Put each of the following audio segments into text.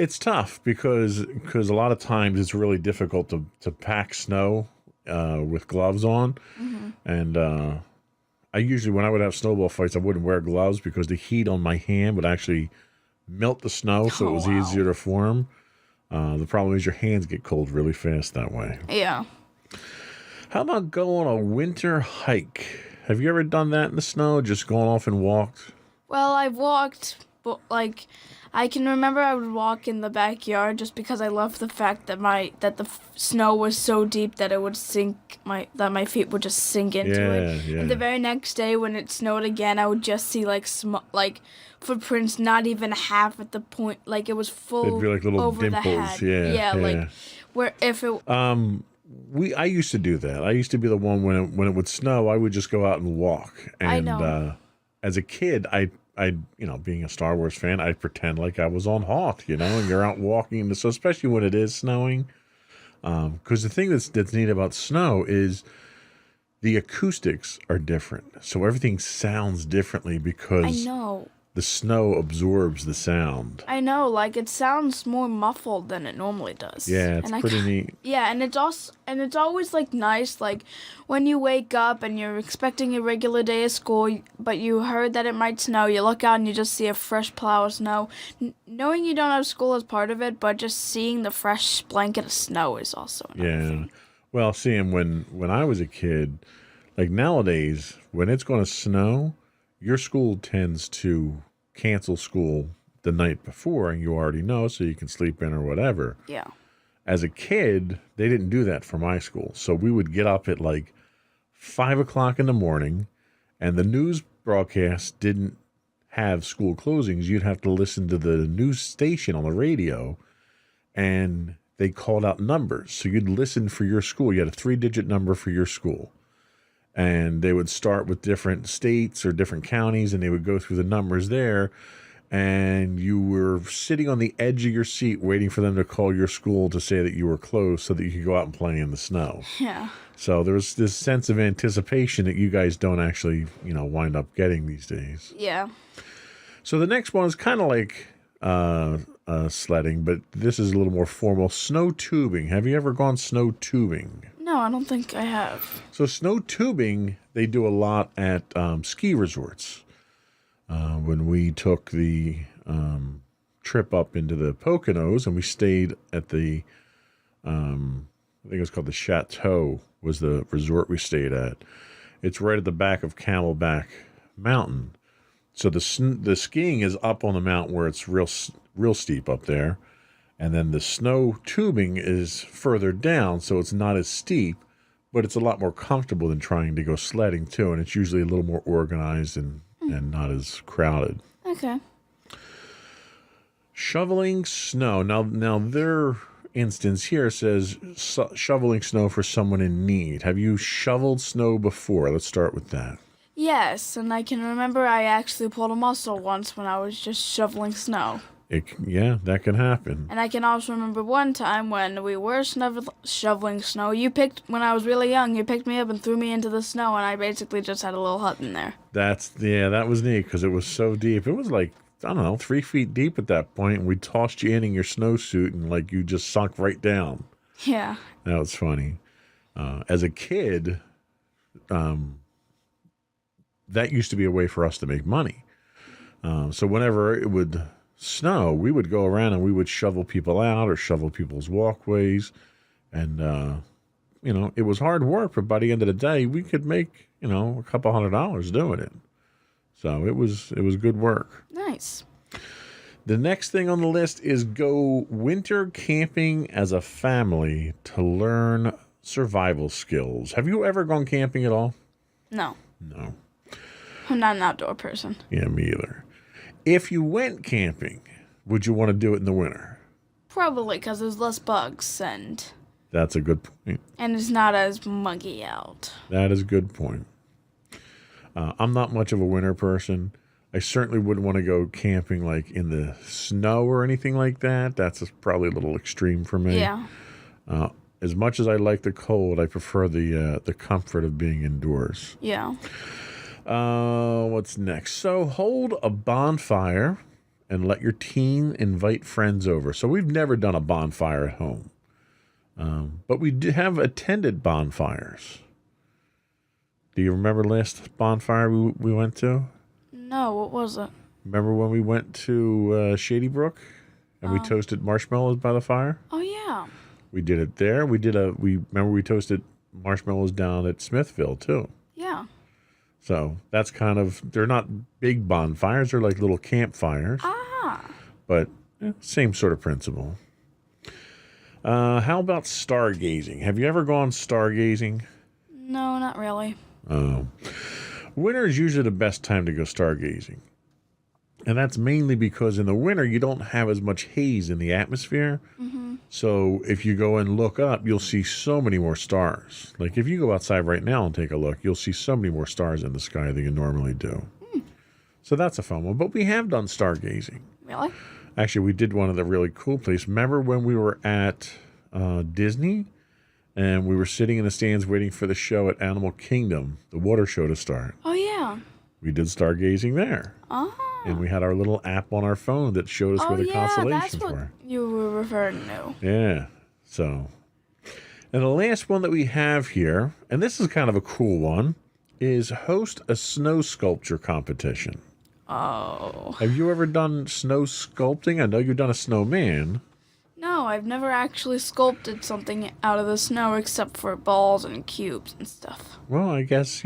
It's tough because a lot of times it's really difficult to pack snow with gloves on, Hmm. and I usually when I would have snowball fights, I wouldn't wear gloves because the heat on my hand would actually melt the snow, so it Oh was wow. easier to form. The problem is your hands get cold really fast that way. Yeah. How about go on a winter hike? Have you ever done that in the snow? Just gone off and walked? Well, I've walked, but like, I can remember I would walk in the backyard just because I love the fact that snow was so deep that it would sink my feet would just sink into it. Yeah, And the yeah. very next day when it snowed again, I would just see like footprints not even half at the point, like it was They'd be full like little over the dimples. head. Yeah, Yeah, like yeah. where if it I used to do that. I used to be the one when it would snow, I would just go out and walk. I And know. as a kid, I being a Star Wars fan, I pretend like I was on Hoth, and you're out walking. So especially when it is snowing, because the thing that's neat about snow is the acoustics are different. So everything sounds differently I because know. the snow absorbs the sound. I know, like it sounds more muffled than it normally does. Yeah, it's And pretty neat. yeah, and it's always like nice like when you wake up and you're expecting a regular day of school, but you heard that it might snow, you look out and you just see a fresh plow of snow. Knowing you don't have school is part of it, but just seeing the fresh blanket of snow is also another Yeah. thing. Well, seeing when I was a kid, like nowadays, when it's going to snow, your school tends to cancel school the night before, and you already know, so you can sleep in or whatever. Yeah. As a kid, they didn't do that for my school, so we would get up at like 5 o'clock in the morning, and the news broadcast didn't have school closings. You'd have to listen to the news station on the radio, and they called out numbers. So you'd listen for your school. You had a 3-digit number for your school. And they would start with different states or different counties, and they would go through the numbers there. And you were sitting on the edge of your seat waiting for them to call your school to say that you were closed so that you could go out and play in the snow. Yeah. So there was this sense of anticipation that you guys don't actually, wind up getting these days. Yeah. So the next one is kind of like sledding, but this is a little more formal. Snow tubing. Have you ever gone snow tubing? No, I don't think I have. So snow tubing, they do a lot at ski resorts. When we took the trip up into the Poconos and we stayed at the, I think it was called the Chateau, was the resort we stayed at. It's right at the back of Camelback Mountain. So the skiing is up on the mountain where it's real steep up there, and then the snow tubing is further down, so it's not as steep, but it's a lot more comfortable than trying to go sledding too, and it's usually a little more organized and not as crowded. Okay. Shoveling snow. Now their instance here says shoveling snow for someone in need. Have you shoveled snow before? Let's start with that. Yes, and I can remember I actually pulled a muscle once when I was just shoveling snow. Yeah, that can happen. And I can also remember one time when we were shoveling snow. When I was really young, you picked me up and threw me into the snow, and I basically just had a little hut in there. That was neat because it was so deep. It was like, I don't know, 3 feet deep at that point, and we tossed you in your snowsuit, and like you just sunk right down. Yeah. That was funny. As a kid, that used to be a way for us to make money. So whenever it would snow, we would go around and we would shovel people out or shovel people's walkways. And, it was hard work, but by the end of the day, we could make, a couple $100 doing it. So it was good work. Nice. The next thing on the list is go winter camping as a family to learn survival skills. Have you ever gone camping at all? No. No. I'm not an outdoor person. Yeah, me either. If you went camping, would you want to do it in the winter? Probably because there's less bugs That's a good point. and it's not as muggy out. That is a good point. I'm not much of a winter person. I certainly wouldn't want to go camping like in the snow or anything like that. That's probably a little extreme for me. Yeah. As much as I like the cold, I prefer the comfort of being indoors. Yeah. What's next? So hold a bonfire and let your teen invite friends over. So we've never done a bonfire at home, but we have attended bonfires. Do you remember last bonfire we went to? No, what was it? Remember when we went to Shady Brook and we toasted marshmallows by the fire? Oh yeah. We did it there. We remember we toasted marshmallows down at Smithville too. Yeah. So that's they're not big bonfires, they're like little campfires. Ah. But same sort of principle. How about stargazing? Have you ever gone stargazing? No, not really. Oh. Winter is usually the best time to go stargazing. And that's mainly because in the winter, you don't have as much haze in the atmosphere. Mm-hmm. So if you go and look up, you'll see so many more stars. Like if you go outside right now and take a look, you'll see so many more stars in the sky than you normally do. Mm. So that's a fun one. But we have done stargazing. Really? Actually, we did one of the really cool places. Remember when we were at Disney and we were sitting in the stands waiting for the show at Animal Kingdom, the water show to start? Oh, yeah. We did stargazing there. Oh. And we had our little app on our phone that showed us where the constellations that's what you were referring to. Yeah. So, and the last one that we have here, and this is kind of a cool one, is host a snow sculpture competition. Oh. Have you ever done snow sculpting? I know you've done a snowman. No, I've never actually sculpted something out of the snow except for balls and cubes and stuff. Well, I guess,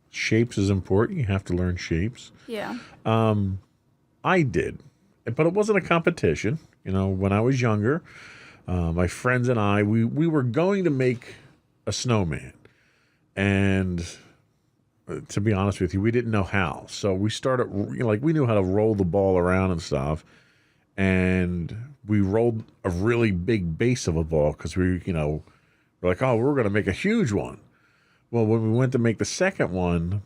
shapes is important. You have to learn shapes. Yeah. I did, but it wasn't a competition. When I was younger, my friends and I, we were going to make a snowman. And to be honest with you, we didn't know how. So we started, we knew how to roll the ball around and stuff. And we rolled a really big base of a ball because we're like, oh, we're going to make a huge one. Well, when we went to make the second one,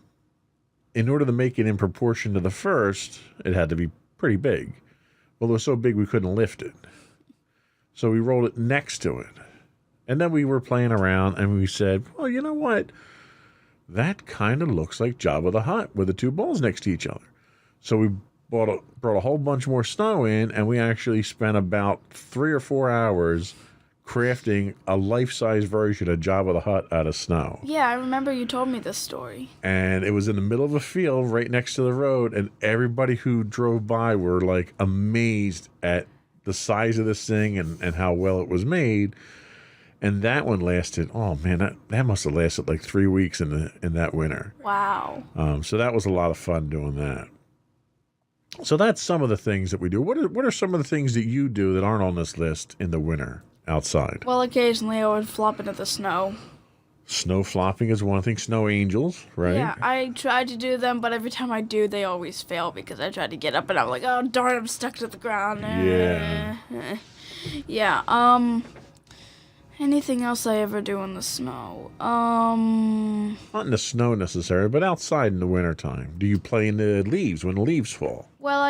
in order to make it in proportion to the first, it had to be pretty big. Well, it was so big we couldn't lift it. So we rolled it next to it. And then we were playing around and we said, well, you know what? That kind of looks like Jabba the Hutt with the two balls next to each other. So we brought a whole bunch more snow in, and we actually spent about 3 or 4 hours crafting a life-size version of Jabba the Hutt out of snow. Yeah, I remember you told me this story. And it was in the middle of a field right next to the road, and everybody who drove by were like amazed at the size of this thing and how well it was made. And that one lasted, oh man, that must have lasted like 3 weeks in that winter. Wow. So that was a lot of fun doing that. So that's some of the things that we do. What are some of the things that you do that aren't on this list in the winter outside? Well, occasionally I would flop into the snow. Snow flopping is one thing. Snow angels, right? Yeah, I tried to do them, but every time I do, they always fail because I try to get up and I'm like, oh darn, I'm stuck to the ground. Yeah. Yeah. Anything else I ever do in the snow? Not in the snow necessarily, but outside in the wintertime. Do you play in the leaves when the leaves fall? Well,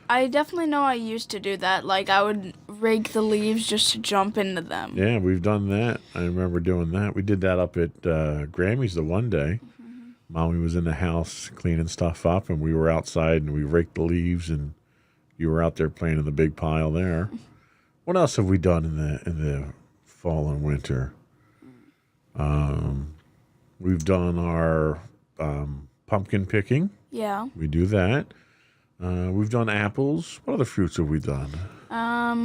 I definitely know I used to do that. Like, I would rake the leaves just to jump into them. Yeah, we've done that. I remember doing that. We did that up at Grammy's the one day. Mm-hmm. Mommy was in the house cleaning stuff up, and we were outside, and we raked the leaves, and you were out there playing in the big pile there. What else have we done in the fall and winter? We've done our pumpkin picking. Yeah. We do that. We've done apples. What other fruits have we done? I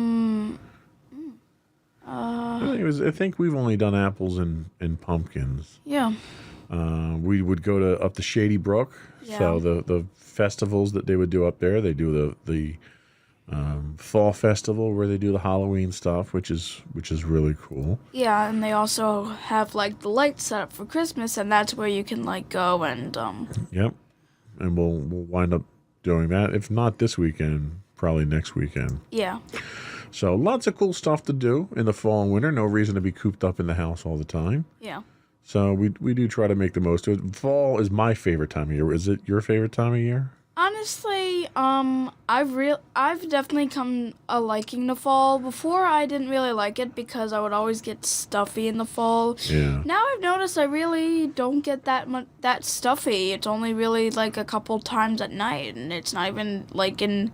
think we've only done apples and pumpkins. Yeah. We would go up to Shady Brook. Yeah. So the festivals that they would do up there, they do the fall festival where they do the Halloween stuff, which is really cool. Yeah, and they also have like the lights set up for Christmas, and that's where you can like go and Yep, and we'll wind up doing that. If not this weekend, probably next weekend. Yeah. So lots of cool stuff to do in the fall and winter. No reason to be cooped up in the house all the time. Yeah. So we do try to make the most of it. Fall is my favorite time of year. Is it your favorite time of year? Honestly, I've definitely come a liking the fall. Before, I didn't really like it because I would always get stuffy in the fall. Yeah. Now I've noticed I really don't get that stuffy. It's only really like a couple times at night, and it's not even like in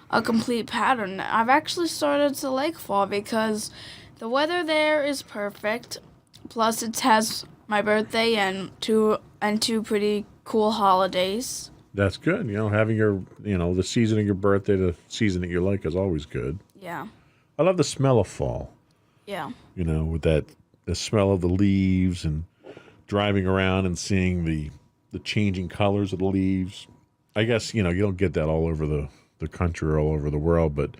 a complete pattern. I've actually started to like fall because the weather there is perfect. Plus, it has my birthday and two pretty cool holidays. That's good. Having the season of your birthday, the season that you like is always good. Yeah, I love the smell of fall, yeah, with the smell of the leaves and driving around and seeing the changing colors of the leaves. I guess, you don't get that all over the country or all over the world, but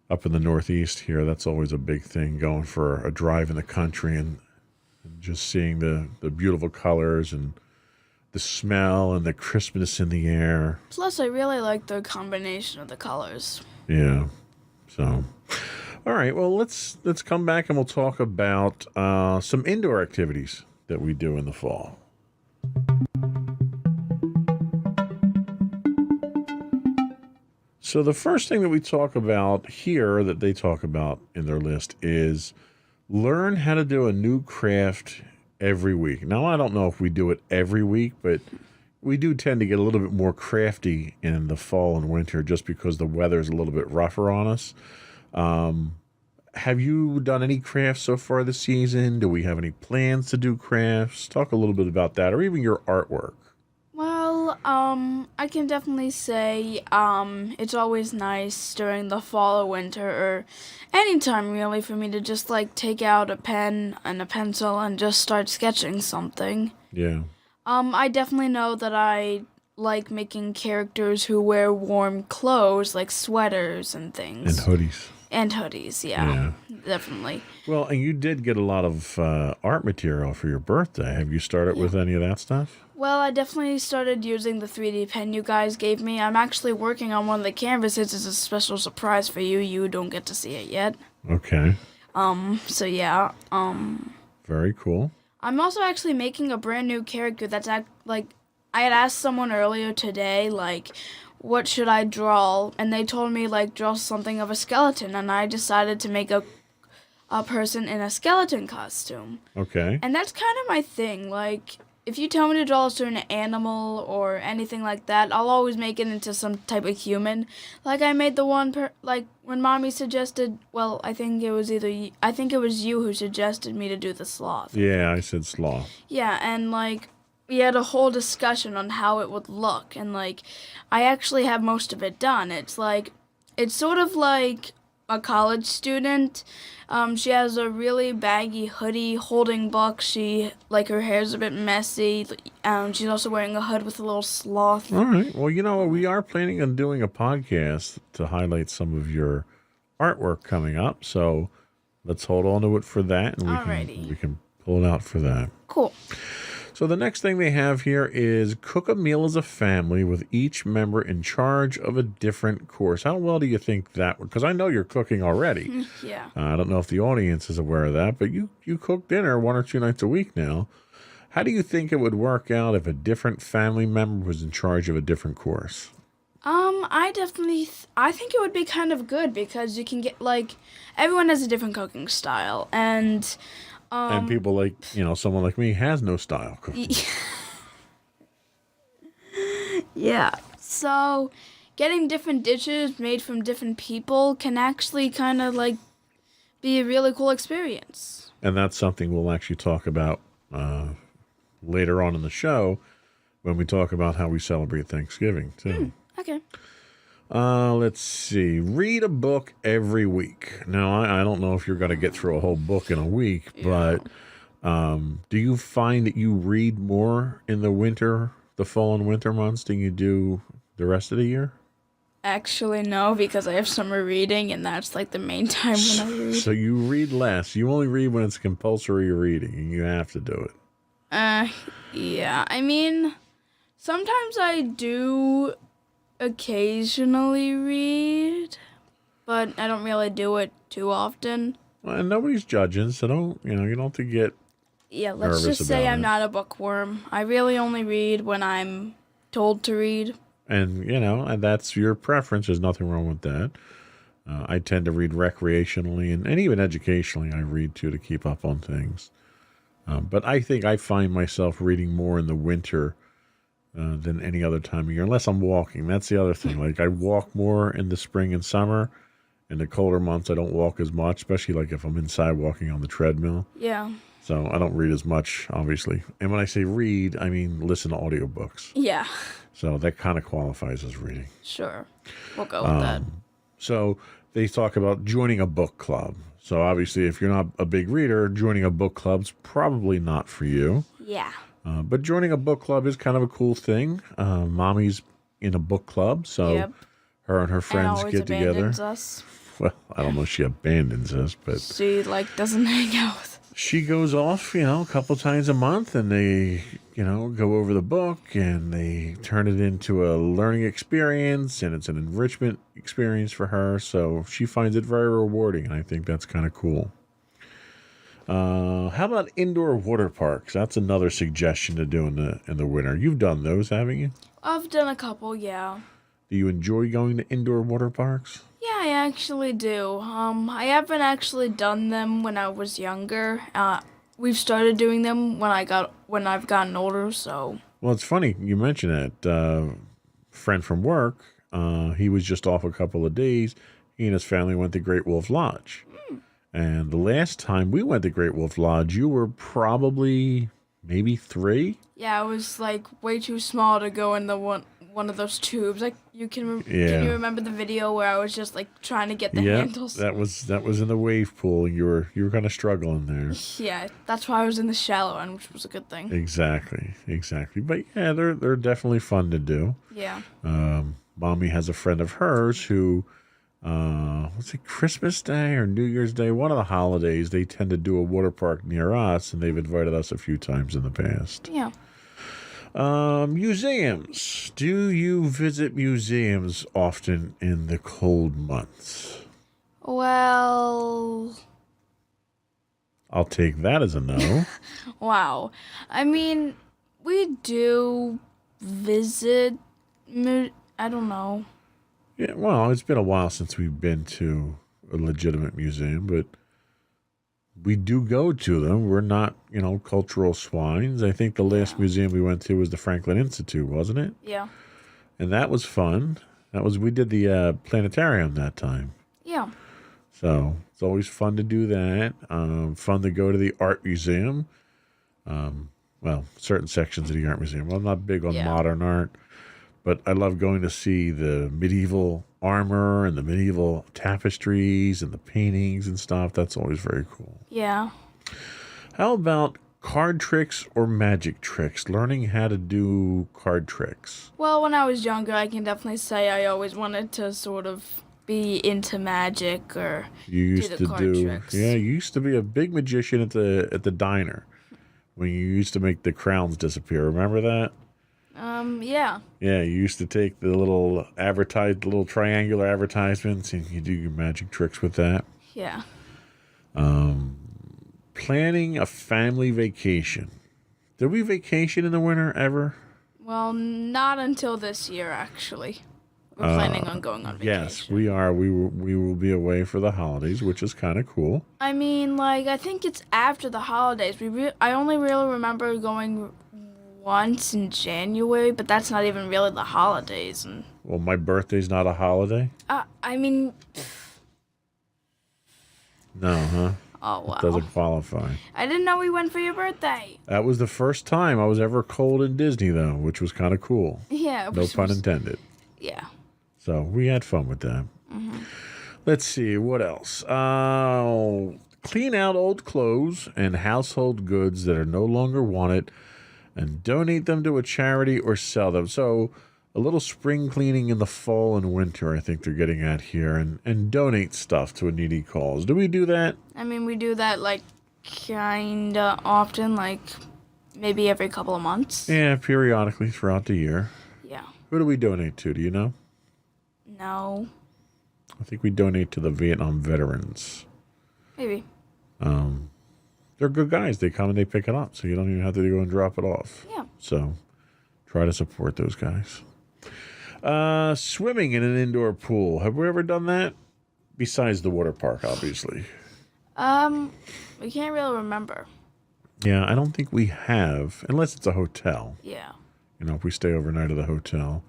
up in the Northeast here, that's always a big thing, going for a drive in the country and just seeing the beautiful colors and the smell and the crispness in the air. Plus, I really like the combination of the colors. Yeah. So, all right. Well, let's come back and we'll talk about some indoor activities that we do in the fall. So the first thing that we talk about here that they talk about in their list is learn how to do a new craft every week. Now, I don't know if we do it every week, but we do tend to get a little bit more crafty in the fall and winter just because the weather is a little bit rougher on us. Have you done any crafts so far this season? Do we have any plans to do crafts? Talk a little bit about that, or even your artwork. Well, I can definitely say, it's always nice during the fall or winter or anytime really for me to just like take out a pen and a pencil and just start sketching something. Yeah. I definitely know that I like making characters who wear warm clothes like sweaters and things. And hoodies. And hoodies, yeah. Definitely. Well, and you did get a lot of art material for your birthday. Have you started with any of that stuff? Well, I definitely started using the 3D pen you guys gave me. I'm actually working on one of the canvases. It's a special surprise for you. You don't get to see it yet. Okay. So yeah. Very cool. I'm also actually making a brand new character that's I had asked someone earlier today, like, what should I draw? And they told me, like, draw something of a skeleton. And I decided to make a person in a skeleton costume. Okay. And that's kind of my thing. Like, if you tell me to draw a certain animal or anything like that, I'll always make it into some type of human. Like, I made the one, like, when Mommy suggested, well, I think it was you who suggested me to do the sloth. Yeah, I said sloth. Yeah, and, like, we had a whole discussion on how it would look, and, like, I actually have most of it done. It's sort of like a college student. She has a really baggy hoodie holding books. Her hair's a bit messy. She's also wearing a hood with a little sloth. All right. Well, we are planning on doing a podcast to highlight some of your artwork coming up, so let's hold on to it for that, and we can pull it out for that. Cool. So the next thing they have here is cook a meal as a family with each member in charge of a different course. How well do you think that would? Because I know you're cooking already. Yeah. I don't know if the audience is aware of that, but you cook dinner 1 or 2 nights a week now. How do you think it would work out if a different family member was in charge of a different course? I think it would be kind of good because you can get, like, everyone has a different cooking style, and people like, someone like me has no style cooking. Yeah. So getting different dishes made from different people can actually kind of like be a really cool experience. And that's something we'll actually talk about later on in the show when we talk about how we celebrate Thanksgiving too. Okay. Let's see. Read a book every week. Now, I don't know if you're going to get through a whole book in a week, but do you find that you read more in the fall and winter months than you do the rest of the year? Actually, no, because I have summer reading, and that's like the main time when I read. So you read less. You only read when it's compulsory reading, and you have to do it. Yeah. I mean, sometimes I do occasionally read, but I don't really do it too often. Well, and nobody's judging, so you don't have to get let's just say I'm not a bookworm. I really only read when I'm told to read. And, and that's your preference. There's nothing wrong with that. I tend to read recreationally and even educationally. I read, too, to keep up on things. But I think I find myself reading more in the winter than any other time of year, unless I'm walking. That's the other thing. Like I walk more in the spring and summer. In the colder months, I don't walk as much, especially like if I'm inside walking on the treadmill. Yeah. So I don't read as much, obviously. And when I say read, I mean listen to audiobooks. Yeah. So that kind of qualifies as reading. Sure. We'll go with that. So they talk about joining a book club. So obviously, if you're not a big reader, joining a book club's probably not for you. Yeah. But joining a book club is kind of a cool thing. Mommy's in a book club, so Yep. her and her friends and always get together. abandons us. Well, I don't know if she abandons us, but She doesn't hang out with. she goes off, a couple times a month, and they, go over the book and they turn it into a learning experience, and it's an enrichment experience for her. So she finds it very rewarding, and I think that's kind of cool. How about indoor water parks? That's another suggestion to do in the winter. You've done those, haven't you? I've done a couple, yeah. Do you enjoy going to indoor water parks? Yeah, I actually do. I haven't actually done them when I was younger. We've started doing them when I've gotten older. So. Well, it's funny you mention that. Friend from work, he was just off a couple of days. He and his family went to Great Wolf Lodge. And the last time we went to Great Wolf Lodge, you were probably maybe 3. Yeah, I was way too small to go in the one of those tubes. Can you remember the video where I was just trying to get the handles? that was in the wave pool. You were kind of struggling there. Yeah, that's why I was in the shallow end, which was a good thing. Exactly. But yeah, they're definitely fun to do. Yeah. Mommy has a friend of hers who, what's it, Christmas Day or New Year's Day, one of the holidays, they tend to do a water park near us, and they've invited us a few times in the past. Yeah. Museums. Do you visit museums often in the cold months? Well, I'll take that as a no. wow. I mean, we do visit. I don't know. Yeah, well, it's been a while since we've been to a legitimate museum, but we do go to them. We're not, cultural swines. I think the last museum we went to was the Franklin Institute, wasn't it? Yeah. And that was fun. We did the planetarium that time. Yeah. So it's always fun to do that. Fun to go to the art museum. Well, certain sections of the art museum. I'm not big on modern art, but I love going to see the medieval armor and the medieval tapestries and the paintings and stuff. That's always very cool. Yeah. How about card tricks or magic tricks? Learning how to do card tricks. Well, when I was younger, I can definitely say I always wanted to sort of be into magic or You used do to the card do, tricks. yeah. You used to be a big magician at the diner when you used to make the crowns disappear. Remember that? Yeah. Yeah, you used to take the little triangular advertisements, and you do your magic tricks with that. Yeah. Planning a family vacation. Did we vacation in the winter ever? Well, not until this year, actually. We're planning on going on vacation. Yes, we are. We will be away for the holidays, which is kind of cool. I mean, I think it's after the holidays. I only really remember going once in January, but that's not even really the holidays. And Well, my birthday's not a holiday? I mean, No, huh? oh wow. Doesn't qualify. I didn't know we went for your birthday. That was the first time I was ever cold in Disney, though, which was kind of cool. Yeah. No pun intended. Yeah. So we had fun with that. Mm-hmm. Let's see, what else? Clean out old clothes and household goods that are no longer wanted and donate them to a charity or sell them. So a little spring cleaning in the fall and winter, I think they're getting at here, and donate stuff to a needy cause. Do we do that? I mean, we do that kinda often, maybe every couple of months. Yeah, periodically throughout the year. Yeah. Who do we donate to? Do you know? No. I think we donate to the Vietnam veterans. Maybe. They're good guys. They come and they pick it up, so you don't even have to go and drop it off. Yeah. So try to support those guys. Swimming in an indoor pool. Have we ever done that? Besides the water park, obviously. We can't really remember. Yeah, I don't think we have, unless it's a hotel. Yeah. if we stay overnight at the hotel.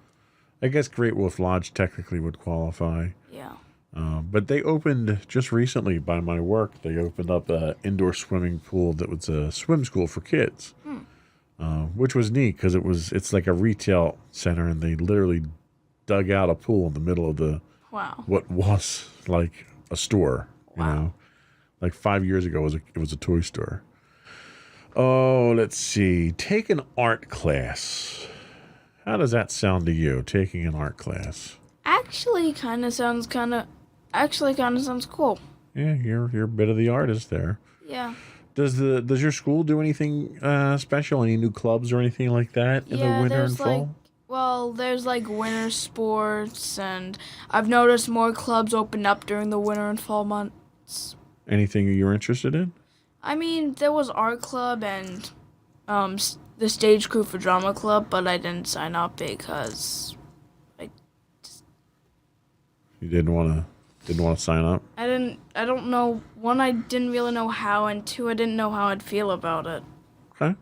I guess Great Wolf Lodge technically would qualify. Yeah. But they opened just recently by my work. They opened up an indoor swimming pool that was a swim school for kids, which was neat because it's like a retail center, and they literally dug out a pool in the middle of the Wow. what was like a store. Wow. Like 5 years ago, it was a toy store. Oh, let's see. Take an art class. How does that sound to you? Taking an art class. Actually, kind of sounds cool. Yeah, you're a bit of the artist there. Yeah. Does your school do anything special? Any new clubs or anything like that in the winter and fall? There's like winter sports, and I've noticed more clubs open up during the winter and fall months. Anything you're interested in? I mean, there was art club and the stage crew for drama club, but I didn't sign up because You didn't want to sign up? I don't know. One, I didn't really know how, and two, I didn't know how I'd feel about it. Okay.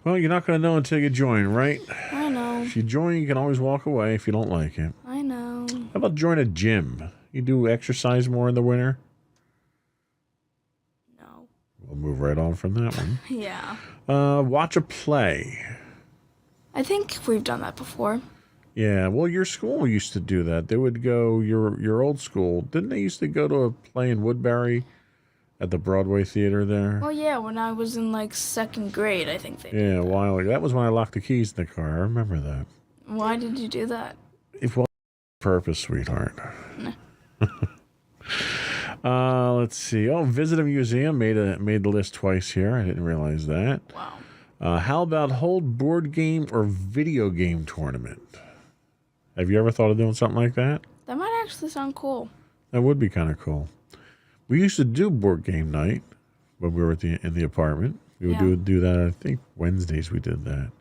Well, you're not going to know until you join, right? I know. If you join, you can always walk away if you don't like it. I know. How about join a gym? You do exercise more in the winter? No. We'll move right on from that one. Yeah. Watch a play. I think we've done that before. Yeah, well, your school used to do that. They would go, your old school, didn't they used to go to a play in Woodbury at the Broadway Theater there? Well, yeah, when I was in like second grade, I think they did Yeah, a that. while ago. That was when I locked the keys in the car. I remember that. Why did you do that? It was purpose, sweetheart. Let's see. Oh, visit a museum made the list twice here. I didn't realize that. Wow. How about hold board game or video game tournament? Have you ever thought of doing something like that? That might actually sound cool. That would be kind of cool. We used to do board game night when we were in the apartment. We would do that. I think Wednesdays we did that.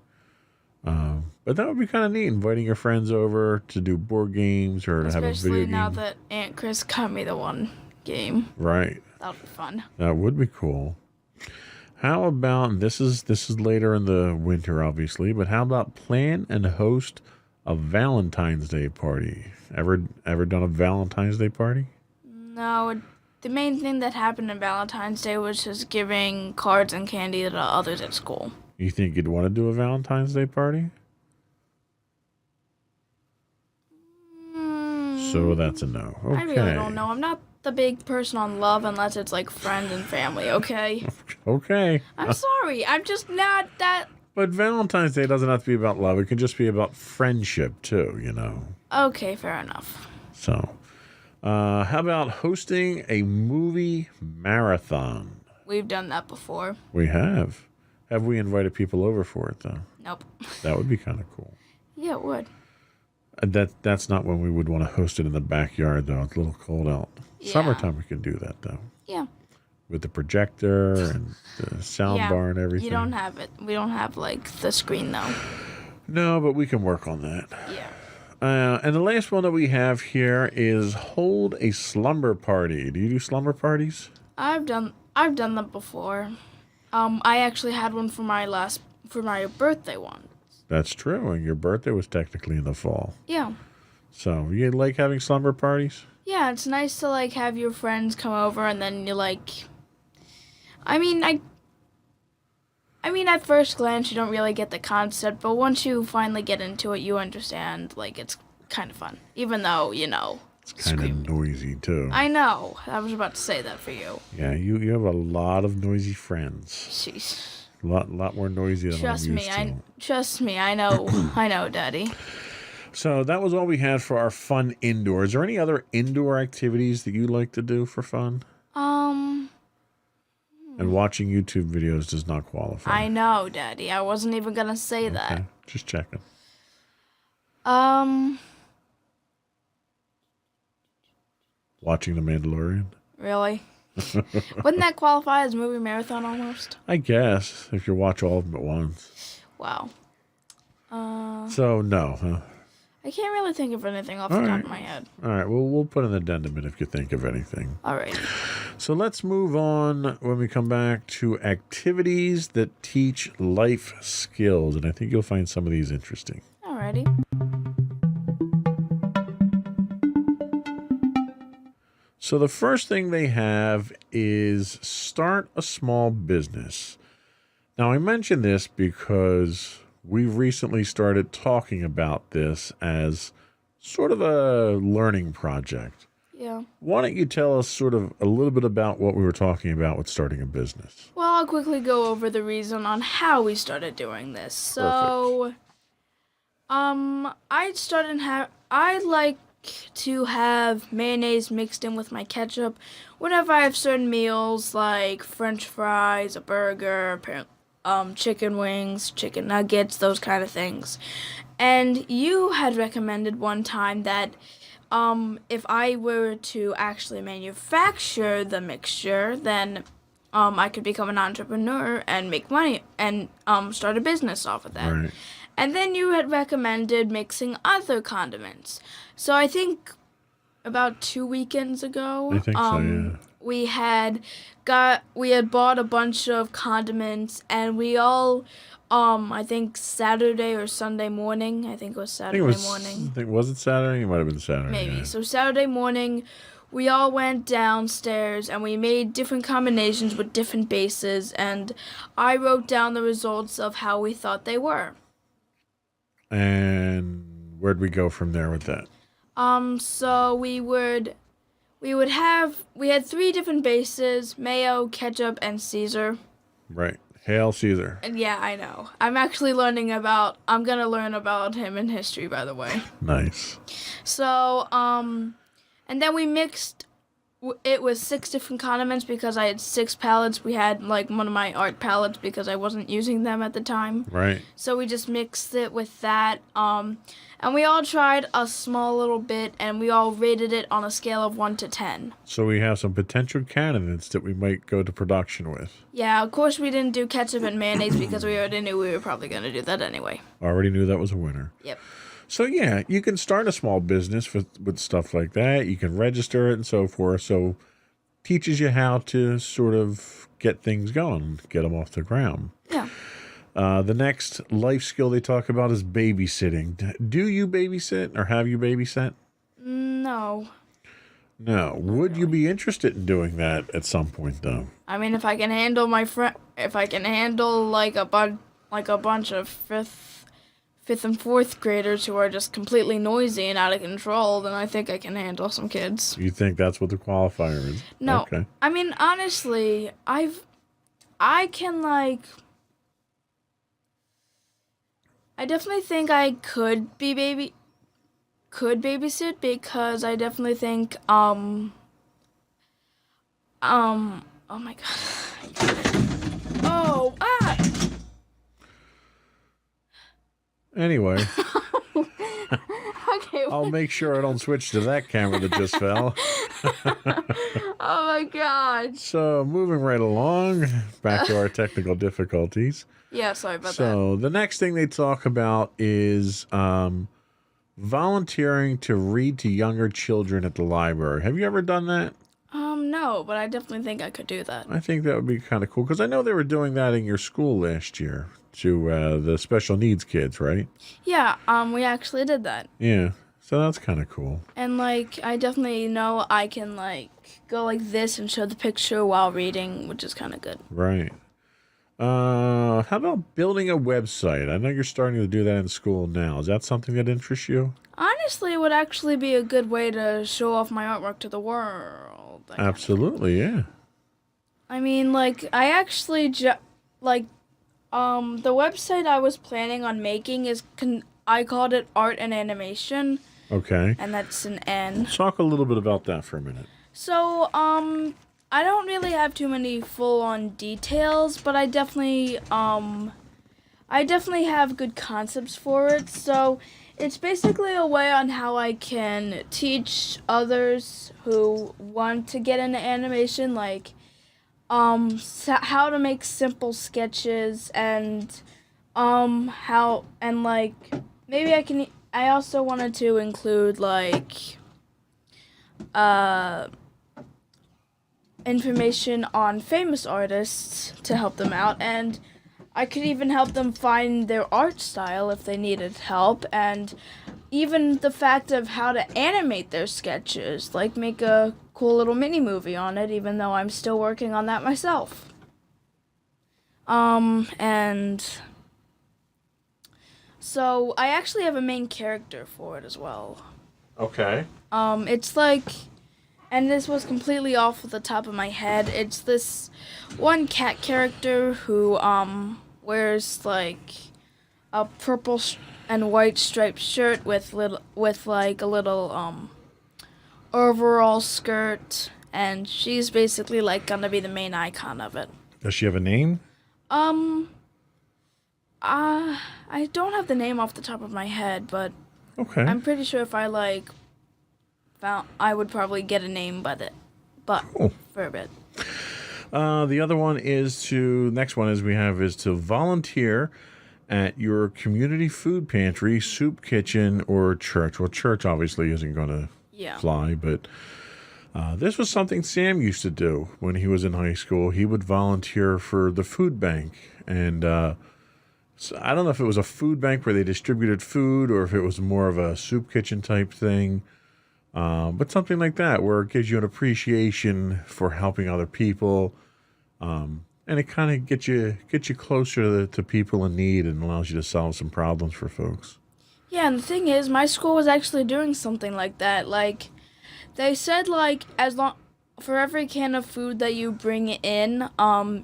But that would be kind of neat, inviting your friends over to do board games or to have a video Especially game. now that Aunt Chris got me the one game. Right. That'll be fun. That would be cool. How about this is later in the winter, obviously, but how about plan and host a Valentine's Day party? Ever done a Valentine's Day party? No, the main thing that happened on Valentine's Day was just giving cards and candy to others at school. You think you'd want to do a Valentine's Day party? So that's a no. Okay. I really don't know. I'm not the big person on love unless it's like friends and family, okay? Okay. I'm sorry. I'm just not that... But Valentine's Day doesn't have to be about love. It can just be about friendship, too, Okay, fair enough. So, how about hosting a movie marathon? We've done that before. We have. Have we invited people over for it, though? Nope. That would be kind of cool. Yeah, it would. That's not when we would want to host it in the backyard, though. It's a little cold out. Yeah. Summertime, we can do that, though. Yeah. With the projector and the sound bar and everything. You don't have it. We don't have, like, the screen, though. No, but we can work on that. Yeah. And the last one that we have here is hold a slumber party. Do you do slumber parties? I've done them before. I actually had one for my birthday one. That's true, and your birthday was technically in the fall. Yeah. So, you like having slumber parties? Yeah, it's nice to, like, have your friends come over and then you, like... I mean, at first glance, you don't really get the concept, but once you finally get into it, you understand, like, it's kind of fun. Even though, It's kind of noisy, too. I know. I was about to say that for you. Yeah, you have a lot of noisy friends. Jeez. A lot more noisy than I'm used to. Trust me, I know. I know, Daddy. So that was all we had for our fun indoors. Is there any other indoor activities that you like to do for fun? And watching YouTube videos does not qualify. I know, Daddy. I wasn't even gonna say that. Okay, just checking. Watching The Mandalorian? Really? Wouldn't that qualify as movie marathon almost? I guess, if you watch all of them at once. Wow. So, no, huh? I can't really think of anything off All the top right. of my head. All right, well, we'll put an addendum in if you think of anything. Alright. So let's move on when we come back to activities that teach life skills. And I think you'll find some of these interesting. Alrighty. So the first thing they have is start a small business. Now, I mention this because we've recently started talking about this as sort of a learning project. Yeah. Why don't you tell us sort of a little bit about what we were talking about with starting a business? Well, I'll quickly go over the reason on how we started doing this. So, I like to have mayonnaise mixed in with my ketchup whenever I have certain meals like French fries, a burger, chicken wings, chicken nuggets, those kind of things. And you had recommended one time that if I were to actually manufacture the mixture, then I could become an entrepreneur and make money and start a business off of that. Right. And then you had recommended mixing other condiments. So I think about 2 weekends ago, I think so, yeah. we had bought a bunch of condiments, and we all I think Saturday or Sunday morning. I think it was Saturday morning. Was it Saturday? It might have been Saturday. Maybe. Yeah. So Saturday morning, we all went downstairs and we made different combinations with different bases, and I wrote down the results of how we thought they were. And where'd we go from there with that? So we had 3 different bases: mayo, ketchup, and Caesar. Right. Hail Caesar. And yeah, I know. I'm gonna learn about him in history, by the way. Nice. So, and then we mixed it with 6 different condiments because I had 6 palettes. We had like one of my art palettes because I wasn't using them at the time. Right. So we just mixed it with that. And we all tried a small little bit, and we all rated it on a scale of 1 to 10. So we have some potential candidates that we might go to production with. Yeah, of course we didn't do ketchup and mayonnaise because we already knew we were probably going to do that anyway. Already knew that was a winner. Yep. So yeah, you can start a small business with stuff like that. You can register it and so forth. So teaches you how to sort of get things going, get them off the ground. Yeah. The next life skill they talk about is babysitting. Do you babysit or have you babysat? No. No. Would you be interested in doing that at some point, though? I mean, if I can handle like a bunch of fifth and fourth graders who are just completely noisy and out of control, then I think I can handle some kids. You think that's what the qualifier is? No. Okay. I mean, honestly, I definitely think I could babysit because I definitely think oh my god. Oh, ah. Anyway, Okay. I'll make sure I don't switch to that camera that just fell. Oh my god. So, moving right along, back to our technical difficulties. Yeah, sorry about that. So, the next thing they talk about is volunteering to read to younger children at the library. Have you ever done that? No, but I definitely think I could do that. I think that would be kind of cool because I know they were doing that in your school last year to the special needs kids, right? Yeah, we actually did that. Yeah, so that's kind of cool. And, like, I definitely know I can, like, go like this and show the picture while reading, which is kind of good. Right. How about building a website? I know you're starting to do that in school now. Is that something that interests you? Honestly, it would actually be a good way to show off my artwork to the world. Absolutely, yeah. I mean, like, I actually, the website I was planning on making I called it Art and Animation, Okay. and that's an N. Talk a little bit about that for a minute. So, I don't really have too many full-on details, but I definitely have good concepts for it. So, it's basically a way on how I can teach others who want to get into animation, like, how to make simple sketches and, maybe I also wanted to include like uh information on famous artists to help them out, and I could even help them find their art style if they needed help, and even the fact of how to animate their sketches, like make a cool little mini movie on it, even though I'm still working on that myself. And so I actually have a main character for it as well. Okay. It's like, and this was completely off the top of my head. It's this one cat character who wears like a purple and white striped shirt with like a little overall skirt, and she's basically like gonna be the main icon of it. Does she have a name? I don't have the name off the top of my head, but Okay. I'm pretty sure if I like found, I would probably get a name Cool. for a bit. The other one is next one is to volunteer at your community food pantry, soup kitchen, or church. Well, church obviously isn't going to Yeah. fly, but this was something Sam used to do when he was in high school. He would volunteer for the food bank. And so I don't know if it was a food bank where they distributed food or if it was more of a soup kitchen type thing. But something like that where it gives you an appreciation for helping other people. And it kind of gets you closer to people in need and allows you to solve some problems for folks. Yeah, and the thing is, my school was actually doing something like that. Like, they said, like, as long for every can of food that you bring in,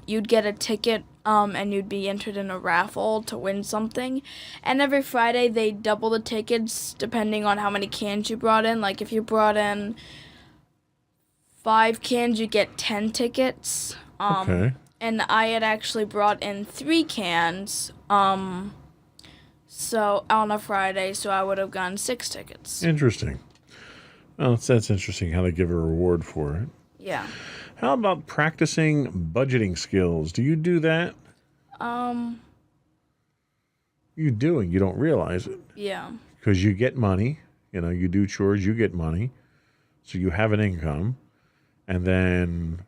you'd get a ticket, and you'd be entered in a raffle to win something. And every Friday, they double the tickets depending on how many cans you brought in. Like, if you brought in 5 cans, you get 10 tickets. Okay. And I had actually brought in 3 cans, so on a Friday, so I would have gotten 6 tickets. Interesting. Well, that's interesting how they give a reward for it. Yeah. How about practicing budgeting skills? Do you do that? You do, and you don't realize it. Yeah. Because you get money. You know, you do chores, you get money. So you have an income. And then,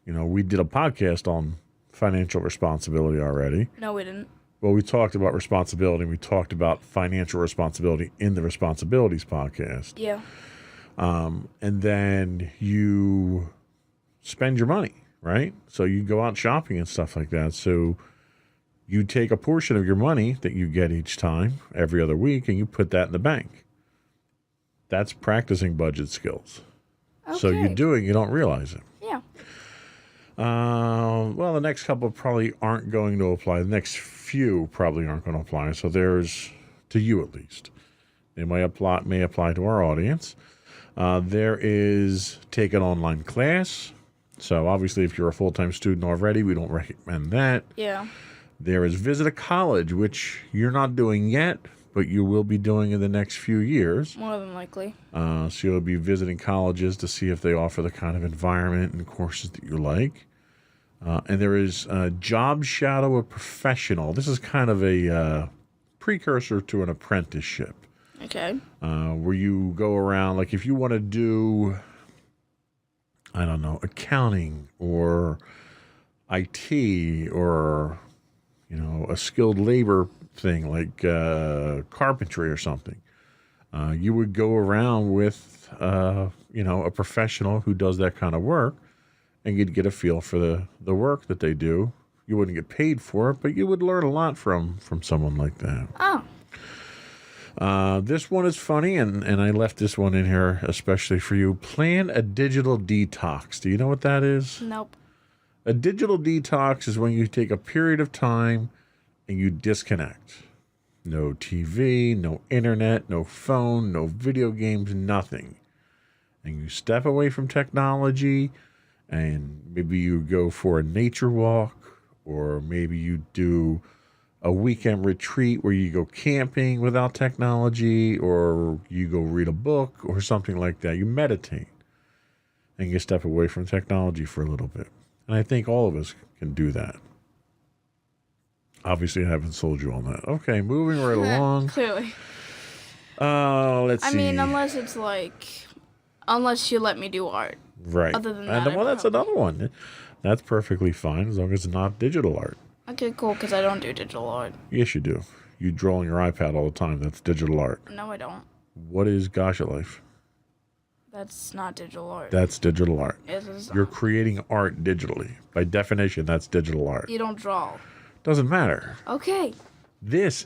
you know, we did a podcast on financial responsibility already. No, we didn't. Well, we talked about responsibility, and we talked about financial responsibility in the Responsibilities podcast. Yeah. And then you spend your money, right? So you go out shopping and stuff like that. So you take a portion of your money that you get each time, every other week, and you put that in the bank. That's practicing budget skills. Okay. So you do it, you don't realize it. Yeah. Well, the next couple probably aren't going to apply. The next few probably aren't going to apply. So there's, to you at least, they may apply to our audience. There is take an online class. So obviously, if you're a full-time student already, we don't recommend that. Yeah. There is visit a college, which you're not doing yet, but you will be doing in the next few years. More than likely. So you'll be visiting colleges to see if they offer the kind of environment and courses that you like. And there is job shadow a professional. This is kind of a precursor to an apprenticeship. Okay. Where you go around, like if you want to do, I don't know, accounting or IT or, you know, a skilled labor thing like carpentry or something. You would go around with, you know, a professional who does that kind of work, and you'd get a feel for the work that they do. You wouldn't get paid for it, but you would learn a lot from someone like that. Oh. This one is funny, and I left this one in here especially for you. Plan a digital detox. Do you know what that is? Nope. A digital detox is when you take a period of time and you disconnect. No TV, no internet, no phone, no video games, nothing. And you step away from technology, and maybe you go for a nature walk, or maybe you do a weekend retreat where you go camping without technology, or you go read a book or something like that. You meditate and you step away from technology for a little bit. And I think all of us can do that. Obviously, I haven't sold you on that. Okay, moving right along. Clearly. Let's I see. mean, unless you let me do art. Right. Other than and that, well, I that's probably- another one. That's perfectly fine as long as it's not digital art. Okay, cool, because I don't do digital art. Yes, you do. You draw on your iPad all the time. That's digital art. No, I don't. What is Gacha Life? That's not digital art. That's digital art. It is, You're creating art digitally. By definition, that's digital art. you don't draw. Doesn't matter. Okay. This